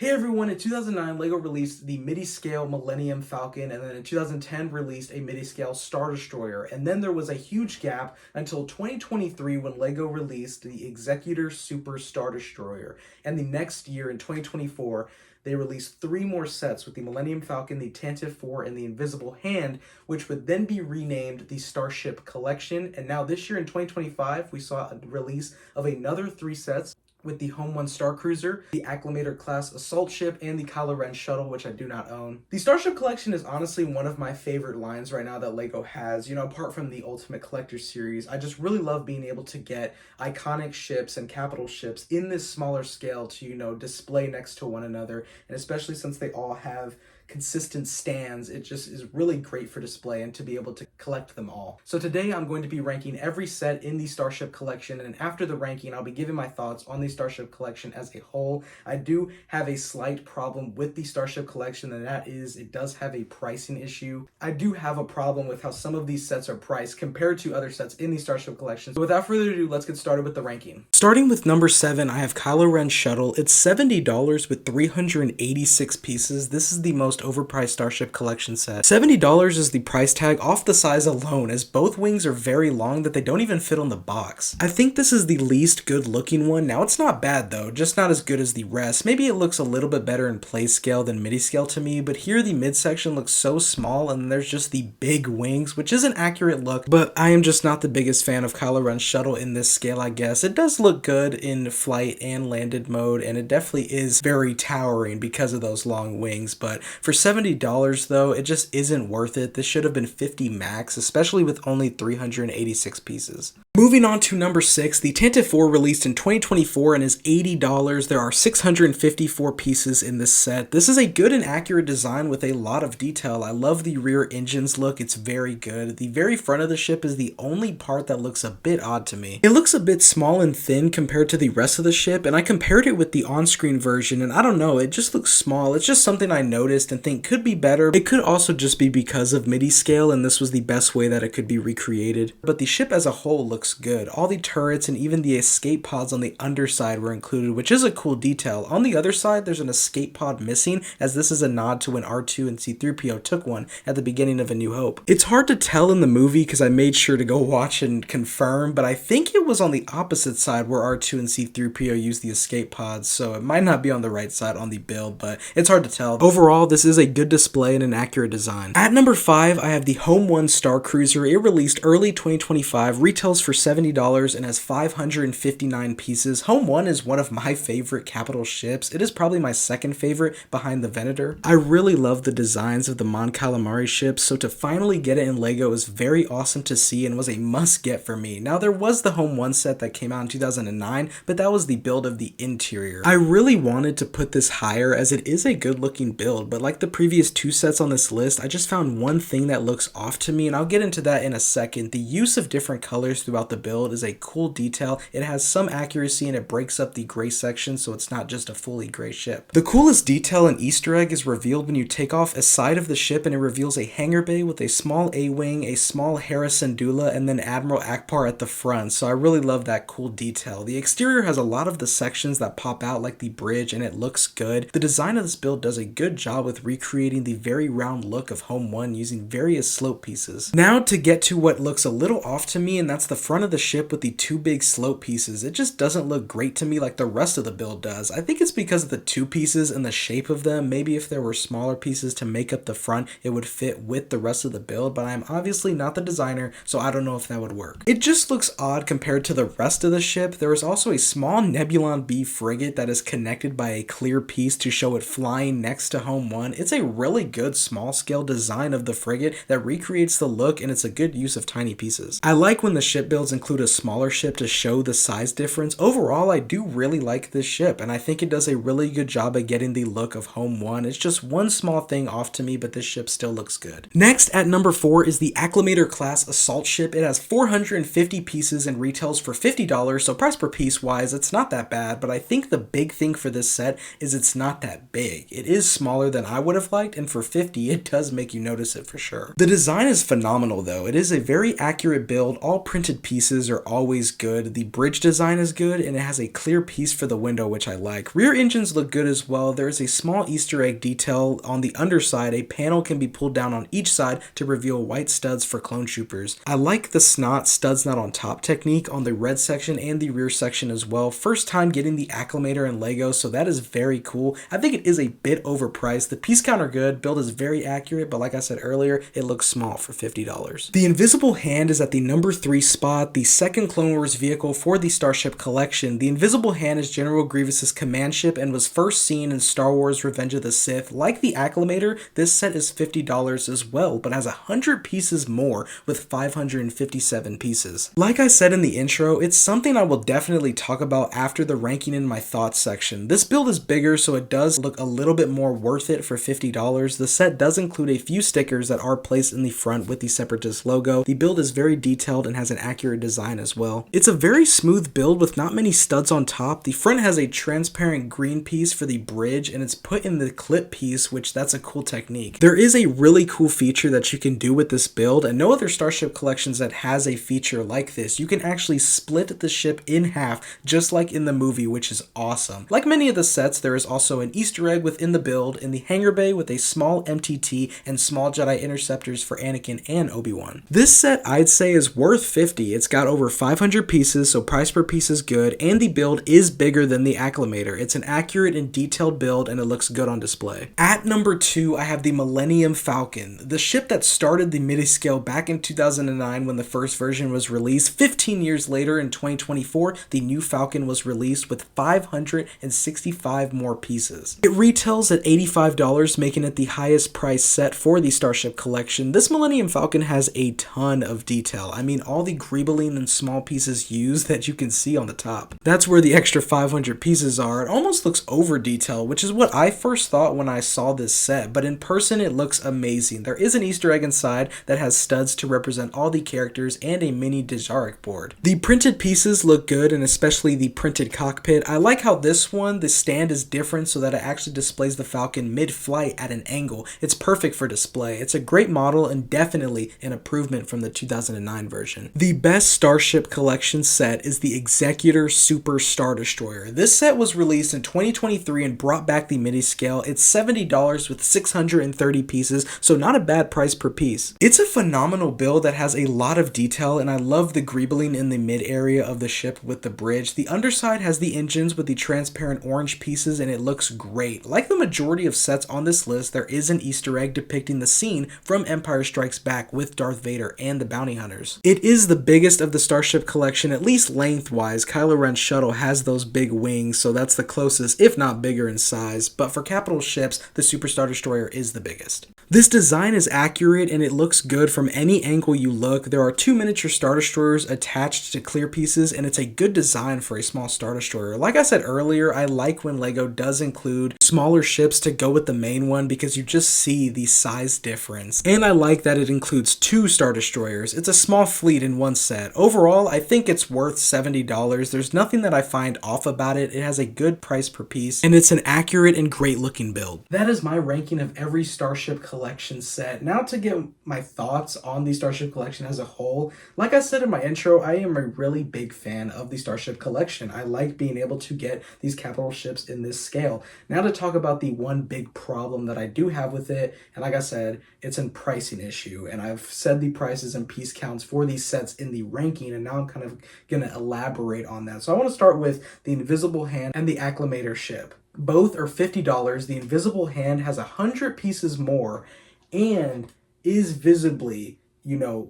Hey everyone, in 2009, LEGO released the midi-scale Millennium Falcon, and then in 2010 released a midi-scale Star Destroyer. And then there was a huge gap until 2023 when LEGO released the Executor Super Star Destroyer. And the next year, in 2024, they released three more sets with the Millennium Falcon, the Tantive IV, and the Invisible Hand, which would then be renamed the Starship Collection. And now this year in 2025, we saw a release of another three sets with the Home One Star Cruiser, the Acclamator class assault ship, and the Kylo Ren shuttle, which I do not own. The Starship Collection is honestly one of my favorite lines right now that LEGO has. You know, apart from the Ultimate Collector series, I just really love being able to get iconic ships and capital ships in this smaller scale to, you know, display next to one another. And especially since they all have consistent stands, it just is really great for display and to be able to collect them all. So today I'm going to be ranking every set in the Starship Collection, and after the ranking I'll be giving my thoughts on the Starship Collection as a whole. I do have a slight problem with the Starship Collection, and that is it does have a pricing issue. I do have a problem with how some of these sets are priced compared to other sets in the Starship Collection. So without further ado, let's get started with the ranking. Starting with number 7, I have Kylo Ren Shuttle. It's $70 with 386 pieces. This is the most overpriced Starship Collection set. $70 is the price tag off the size alone, as both wings are very long that they don't even fit on the box. I think this is the least good looking one. Now it's not bad though, just not as good as the rest. Maybe it looks a little bit better in play scale than midi scale to me, but here the midsection looks so small and there's just the big wings, which is an accurate look, but I am just not the biggest fan of Kylo Ren Shuttle in this scale, I guess. It does look good in flight and landed mode, and it definitely is very towering because of those long wings, but for $70 though, it just isn't worth it. This should have been $50 max, especially with only 386 pieces. Moving on to number 6, the Tantive IV released in 2024 and is $80. There are 654 pieces in this set. This is a good and accurate design with a lot of detail. I love the rear engines look, it's very good. The very front of the ship is the only part that looks a bit odd to me. It looks a bit small and thin compared to the rest of the ship, and I compared it with the on-screen version, and I don't know, it just looks small. It's just something I noticed and think could be better. It could also just be because of MIDI scale, and this was the best way that it could be recreated. But the ship as a whole looks good. All the turrets and even the escape pods on the underside were included, which is a cool detail. On the other side, there's an escape pod missing, as this is a nod to when R2 and C-3PO took one at the beginning of A New Hope. It's hard to tell in the movie because I made sure to go watch and confirm, but I think it was on the opposite side where R2 and C-3PO used the escape pods, so it might not be on the right side on the build, but it's hard to tell. Overall, this is a good display and an accurate design. At number 5, I have the Home One Star Cruiser. It released early 2025, retails for $70 and has 559 pieces. Home One is one of my favorite capital ships. It is probably my second favorite behind the Venator. I really love the designs of the Mon Calamari ships, so to finally get it in LEGO is very awesome to see and was a must get for me. Now there was the Home One set that came out in 2009, but that was the build of the interior. I really wanted to put this higher as it is a good looking build, but like the previous two sets on this list, I just found one thing that looks off to me, and I'll get into that in a second. The use of different colors throughout the build is a cool detail. It has some accuracy and it breaks up the gray section so it's not just a fully gray ship. The coolest detail and Easter egg is revealed when you take off a side of the ship and it reveals a hangar bay with a small A-wing, a small Hera Syndulla, and then Admiral Ackbar at the front, so I really love that cool detail. The exterior has a lot of the sections that pop out like the bridge and it looks good. The design of this build does a good job with recreating the very round look of Home One using various slope pieces. Now to get to what looks a little off to me, and that's the front of the ship with the two big slope pieces. It just doesn't look great to me like the rest of the build does. I think it's because of the two pieces and the shape of them. Maybe if there were smaller pieces to make up the front, it would fit with the rest of the build, but I'm obviously not the designer, so I don't know if that would work. It just looks odd compared to the rest of the ship. There is also a small Nebulon B frigate that is connected by a clear piece to show it flying next to Home One. It's a really good small scale design of the frigate that recreates the look, and it's a good use of tiny pieces. I like when the ship builds include a smaller ship to show the size difference. Overall, I do really like this ship, and I think it does a really good job at getting the look of Home One. It's just one small thing off to me, but this ship still looks good. Next, at number 4 is the Acclamator class assault ship. It has 450 pieces and retails for $50, so price per piece wise, it's not that bad, but I think the big thing for this set is it's not that big. It is smaller than I would have liked, and for $50, it does make you notice it for sure. The design is phenomenal though. It is a very accurate build. All printed pieces are always good. The bridge design is good, and it has a a clear piece for the window, which I like. Rear engines look good as well. There is a small Easter egg detail on the underside. A panel can be pulled down on each side to reveal white studs for clone troopers. I like the snot studs not on top technique on the red section and the rear section as well. First time getting the Acclamator in LEGO, so that is very cool. I think it is a bit overpriced. The piece count are good, build is very accurate, but like I said earlier, it looks small for $50. The Invisible Hand is at the number 3 spot, the second Clone Wars vehicle for the Starship Collection. The Invisible Hand is General Grievous's command ship and was first seen in Star Wars Revenge of the Sith. Like the Acclamator, this set is $50 as well, but has 100 pieces more with 557 pieces. Like I said in the intro, it's something I will definitely talk about after the ranking in my thoughts section. This build is bigger, so it does look a little bit more worth it for $50. The set does include a few stickers that are placed in the front with the Separatist logo. The build is very detailed and has an accurate design as well. It's a very smooth build with not many studs on top. The front has a transparent green piece for the bridge, and it's put in the clip piece, which that's a cool technique. There is a really cool feature that you can do with this build, and no other Starship Collections that has a feature like this. You can actually split the ship in half, just like in the movie, which is awesome. Like many of the sets, there is also an Easter egg within the build in the hangar bay with a small MTT and small Jedi interceptors for Anakin and Obi-Wan. This set I'd say is worth $50. It's got over 500 pieces, so price per piece is good, and the build is bigger than the Acclamator. It's an accurate and detailed build, and it looks good on display. At number 2, I have the Millennium Falcon, the ship that started the midi-scale back in 2009 when the first version was released. 15 years later in 2024, the new Falcon was released with 565 more pieces. It retails at $85, making it the highest price set for the Starship Collection. This Millennium Falcon has a ton of detail. I mean, all the greebling and small pieces used that you can see on the top. That's where the extra 500 pieces are. It almost looks over detailed, which is what I first thought when I saw this set, but in person it looks amazing. There is an Easter egg inside that has studs to represent all the characters and a mini Djarik board. The printed pieces look good, and especially the printed cockpit. I like how this one, the stand is different so that it actually displays the Falcon mid-flight at an angle. It's perfect for display. It's a great model and definitely an improvement from the 2009 version. The best Starship Collection set is the Executor Super Star Destroyer. This set was released in 2023 and brought back the midi scale. It's $70 with 630 pieces, so not a bad price per piece. It's a phenomenal build that has a lot of detail, and I love the greebling in the mid area of the ship with the bridge. The underside has the engines with the transparent orange pieces, and it looks great. Like the majority of sets on this list, there is an Easter egg depicting the scene from Empire Strikes Back with Darth Vader and the bounty hunters. It is the biggest of the Starship Collection, at least lengthwise. Kylo Ren's shuttle has those big wings, so that's the closest, if not bigger in size, but for capital ships, the Super Star Destroyer is the biggest. This design is accurate and it looks good from any angle you look. There are 2 miniature Star Destroyers attached to clear pieces, and it's a good design for a small Star Destroyer. Like I said earlier, I like when LEGO does include smaller ships to go with the main one because you just see the size difference. And I like that it includes 2 Star Destroyers. It's a small fleet in one set. Overall, I think it's worth $70. There's nothing that I find off about it. It has a good price per piece, and it's an accurate and great looking build. That is my ranking of every Starship Collection set. Now to get my thoughts on the Starship Collection as a whole. Like I said in my intro, I am a really big fan of the Starship Collection. I like being able to get these capital ships in this scale. Now to talk about the one big problem that I do have with it, and like I said, it's a pricing issue, and I've said the prices and piece counts for these sets in the ranking, and now I'm kind of going to elaborate on that. So I want to start with the Invisible Hand and the Acclamator ship. Both are $50. The Invisible Hand has 100 pieces more and is visibly,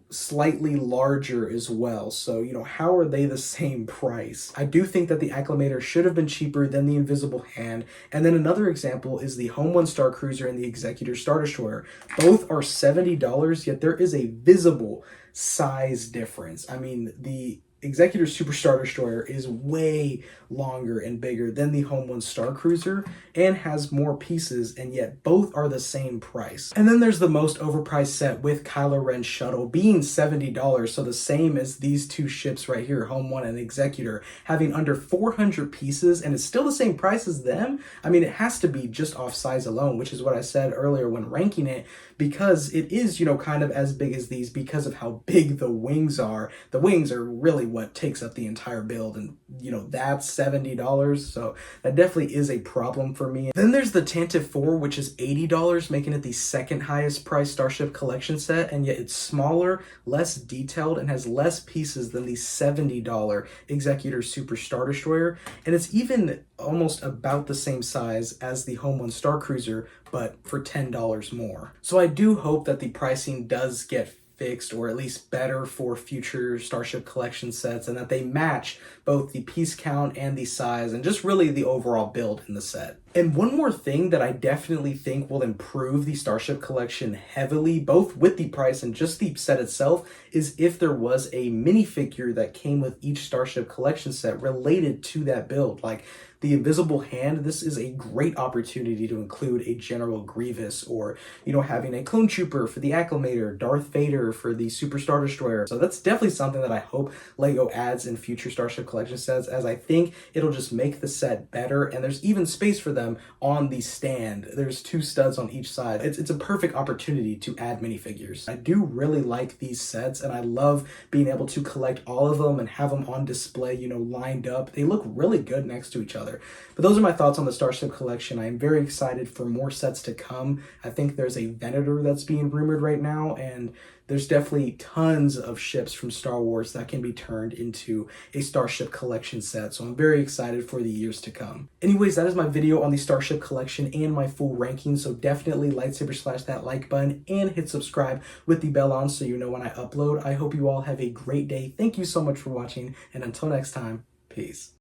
slightly larger as well. So, how are they the same price? I do think that the Acclamator should have been cheaper than the Invisible Hand. And then another example is the Home One Star Cruiser and the Executor Star Destroyer. Both are $70, yet there is a visible size difference. I mean, the Executor Super Star Destroyer is way longer and bigger than the Home One Star Cruiser and has more pieces, and yet both are the same price. And then there's the most overpriced set with Kylo Ren's shuttle being $70, so the same as these 2 ships right here, Home One and Executor, having under 400 pieces, and it's still the same price as them. I mean, it has to be just off size alone, which is what I said earlier when ranking it, because it is, kind of as big as these because of how big the wings are. The wings are really what takes up the entire build, and you know, that's $70, so that definitely is a problem for me. Then there's the Tantive IV, which is $80, making it the second highest priced Starship Collection set, and yet it's smaller, less detailed, and has less pieces than the $70 Executor Super Star Destroyer, and it's even almost about the same size as the Home One Star Cruiser, but for $10 more. So I do hope that the pricing does get fixed, or at least better for future Starship Collection sets, and that they match both the piece count and the size and just really the overall build in the set. And one more thing that I definitely think will improve the Starship Collection heavily, both with the price and just the set itself, is if there was a minifigure that came with each Starship Collection set related to that build. Like the Invisible Hand, this is a great opportunity to include a General Grievous, or, you know, having a Clone Trooper for the Acclamator, Darth Vader for the Super Star Destroyer. So that's definitely something that I hope LEGO adds in future Starship Collection sets, as I think it'll just make the set better, and there's even space for them on the stand. There's 2 studs on each side. It's a perfect opportunity to add minifigures. I do really like these sets, and I love being able to collect all of them and have them on display, you know, lined up. They look really good next to each other. But those are my thoughts on the Starship Collection. I am very excited for more sets to come. I think there's a Venator that's being rumored right now, and there's definitely tons of ships from Star Wars that can be turned into a Starship Collection set. So I'm very excited for the years to come. Anyways, that is my video on the Starship Collection and my full ranking. So definitely lightsaber slash that like button and hit subscribe with the bell on so you know when I upload. I hope you all have a great day. Thank you so much for watching, and until next time, peace.